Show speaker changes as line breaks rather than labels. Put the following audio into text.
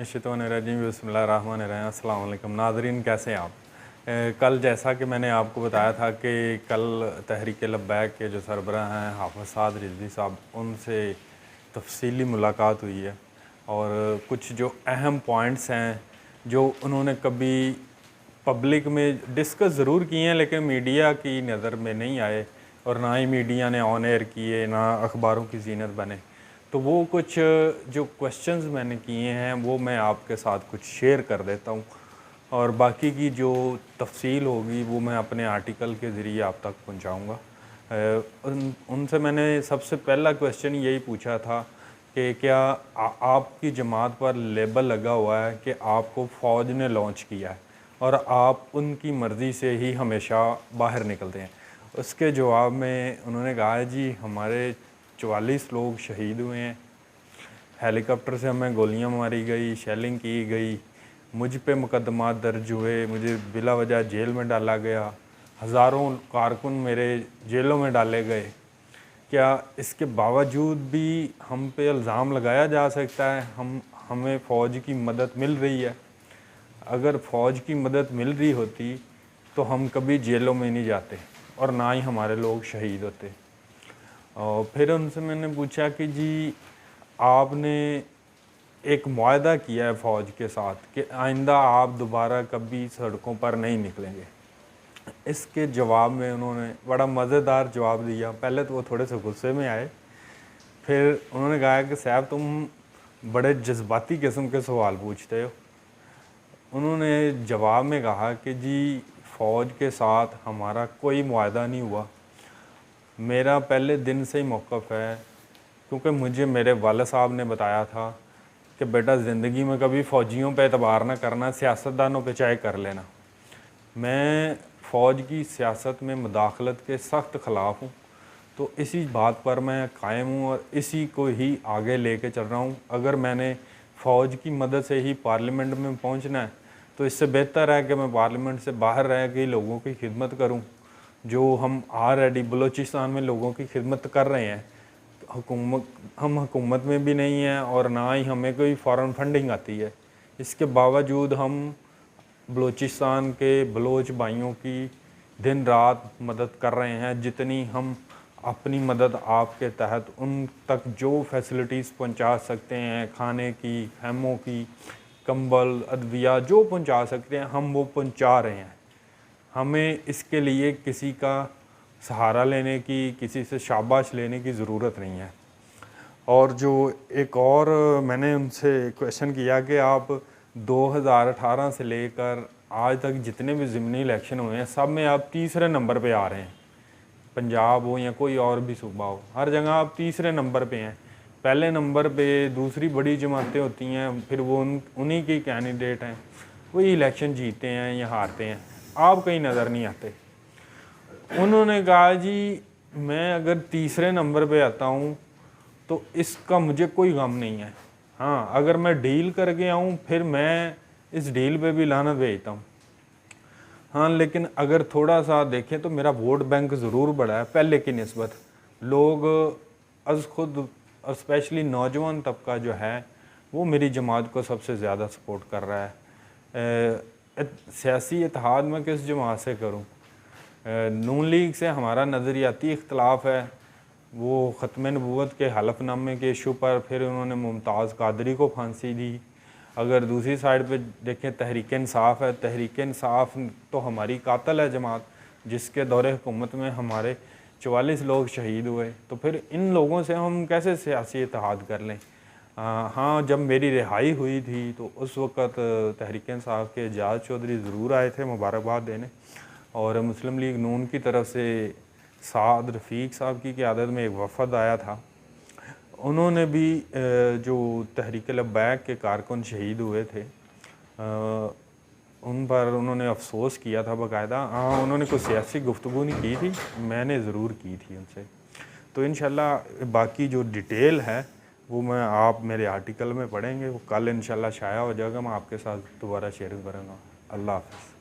निश्चितवानिर्रजीम बिस्मिल्लाहिर्रहमानिर्रहीम। अस्सलाम वालेकुम नाज़रीन, कैसे हैं आप? कल जैसा कि मैंने आपको बताया था कि कल तहरीक लब्बैक के जो सरबराह हैं हाफ़िज़ साद रिज़वी साहब, उनसे तफ़सीली मुलाकात हुई है और कुछ जो अहम पॉइंट्स हैं जो उन्होंने कभी पब्लिक में डिस्कस ज़रूर किए हैं लेकिन मीडिया की नज़र में नहीं आए और ना ही मीडिया ने ऑन एयर किए, ना अखबारों की ज़ीनत बने। तो वो कुछ जो क्वेश्चंस मैंने किए हैं वो मैं आपके साथ कुछ शेयर कर देता हूँ और बाकी की जो तफसील होगी वो मैं अपने आर्टिकल के ज़रिए आप तक पहुँचाऊँगा। उनसे मैंने सबसे पहला क्वेश्चन यही पूछा था कि क्या आपकी जमात पर लेबल लगा हुआ है कि आपको फ़ौज ने लॉन्च किया है और आप उनकी मर्ज़ी से ही हमेशा बाहर निकलते हैं। उसके जवाब में उन्होंने कहा जी हमारे 44 लोग शहीद हुए हैं, हेलीकॉप्टर से हमें गोलियां मारी गई, शेलिंग की गई, मुझ पे मुकदमा दर्ज हुए, मुझे बिला वजह जेल में डाला गया, हज़ारों कारकुन मेरे जेलों में डाले गए। क्या इसके बावजूद भी हम पे इल्ज़ाम लगाया जा सकता है हमें फ़ौज की मदद मिल रही है? अगर फ़ौज की मदद मिल रही होती तो हम कभी जेलों में नहीं जाते और ना ही हमारे लोग शहीद होते। और फिर उनसे मैंने पूछा कि जी आपने एक मुआहदा किया है फ़ौज के साथ कि आइंदा आप दोबारा कभी सड़कों पर नहीं निकलेंगे। इसके जवाब में उन्होंने बड़ा मज़ेदार जवाब दिया। पहले तो वो थोड़े से गुस्से में आए, फिर उन्होंने कहा कि साहब तुम बड़े जज्बाती किस्म के सवाल पूछते हो। उन्होंने जवाब में कहा कि जी फ़ौज के साथ हमारा कोई मुआहदा नहीं हुआ। मेरा पहले दिन से ही मौक़िफ़ है, क्योंकि मुझे मेरे वालिद साहब ने बताया था कि बेटा ज़िंदगी में कभी फ़ौजियों पे एतबार ना करना, सियासतदानों पे चाहे कर लेना। मैं फ़ौज की सियासत में मुदाखलत के सख्त ख़िलाफ़ हूँ, तो इसी बात पर मैं कायम हूँ और इसी को ही आगे लेके चल रहा हूँ। अगर मैंने फ़ौज की मदद से ही पार्लियामेंट में पहुँचना है तो इससे बेहतर है कि मैं पार्लियामेंट से बाहर रह के लोगों की खिदमत करूँ, जो हम ऑलरेडी बलूचिस्तान में लोगों की खिदमत कर रहे हैं। हम हुकूमत में भी नहीं हैं और ना ही हमें कोई फ़ॉरेन फंडिंग आती है। इसके बावजूद हम बलूचिस्तान के बलोच भाइयों की दिन रात मदद कर रहे हैं। जितनी हम अपनी मदद आपके तहत उन तक जो फैसिलिटीज़ पहुंचा सकते हैं, खाने की, खैमों की, कंबल, अदविया जो पहुंचा सकते हैं हम वो पहुंचा रहे हैं। हमें इसके लिए किसी का सहारा लेने की, किसी से शाबाश लेने की ज़रूरत नहीं है। और जो एक और मैंने उनसे क्वेश्चन किया कि आप 2018 से लेकर आज तक जितने भी ज़िमनी इलेक्शन हुए हैं सब में आप तीसरे नंबर पे आ रहे हैं। पंजाब हो या कोई और भी सूबा हो, हर जगह आप तीसरे नंबर पे हैं। पहले नंबर पे दूसरी बड़ी जमातें होती हैं, फिर वो उन्हीं के कैंडिडेट हैं, वही इलेक्शन जीतते हैं या हारते हैं, आप कहीं नज़र नहीं आते। उन्होंने कहा जी मैं अगर तीसरे नंबर पे आता हूँ तो इसका मुझे कोई गम नहीं है। हाँ, अगर मैं डील करके आऊँ फिर मैं इस डील पे भी लानत भेजता हूँ। हाँ, लेकिन अगर थोड़ा सा देखें तो मेरा वोट बैंक ज़रूर बढ़ा है पहले की निस्बत। लोग अज़ खुद स्पेशली नौजवान तबका जो है वो मेरी जमात को सबसे ज़्यादा सपोर्ट कर रहा है। सियासी इत्तेहाद में किस जमात से करूँ? नून लीग से हमारा नज़रियाती इख्तलाफ है। वो ख़त्म नबूवत के हलफनामे के इशू पर फिर उन्होंने मुमताज़ कादरी को फांसी दी। अगर दूसरी साइड पे देखें तहरीक इंसाफ है, तहरीक इंसाफ तो हमारी कातल है जमात, जिसके दौरे हुकूमत में हमारे 44 लोग शहीद हुए। तो फिर इन लोगों से हम कैसे सियासी इत्तेहाद कर लें? हाँ, जब मेरी रिहाई हुई थी तो उस वक़्त तहरीक इंसाफ के एजाज़ चौधरी ज़रूर आए थे मुबारकबाद देने, और मुस्लिम लीग नून की तरफ से साद रफ़ीक साहब की क़यादत में एक वफ़द आया था। उन्होंने भी जो तहरीक लब्बैक के कारकुन शहीद हुए थे उन पर उन्होंने अफ़सोस किया था बाकायदा। हाँ, उन्होंने कोई सियासी गुफ्तगू नहीं की थी, मैंने ज़रूर की थी उनसे। तो इंशाल्लाह बाकी जो डिटेल है वो मैं आप मेरे आर्टिकल में पढ़ेंगे, वो कल इंशाल्लाह शाया हो जाएगा, मैं आपके साथ दोबारा शेयर करूँगा। अल्लाह हाफ़िज़।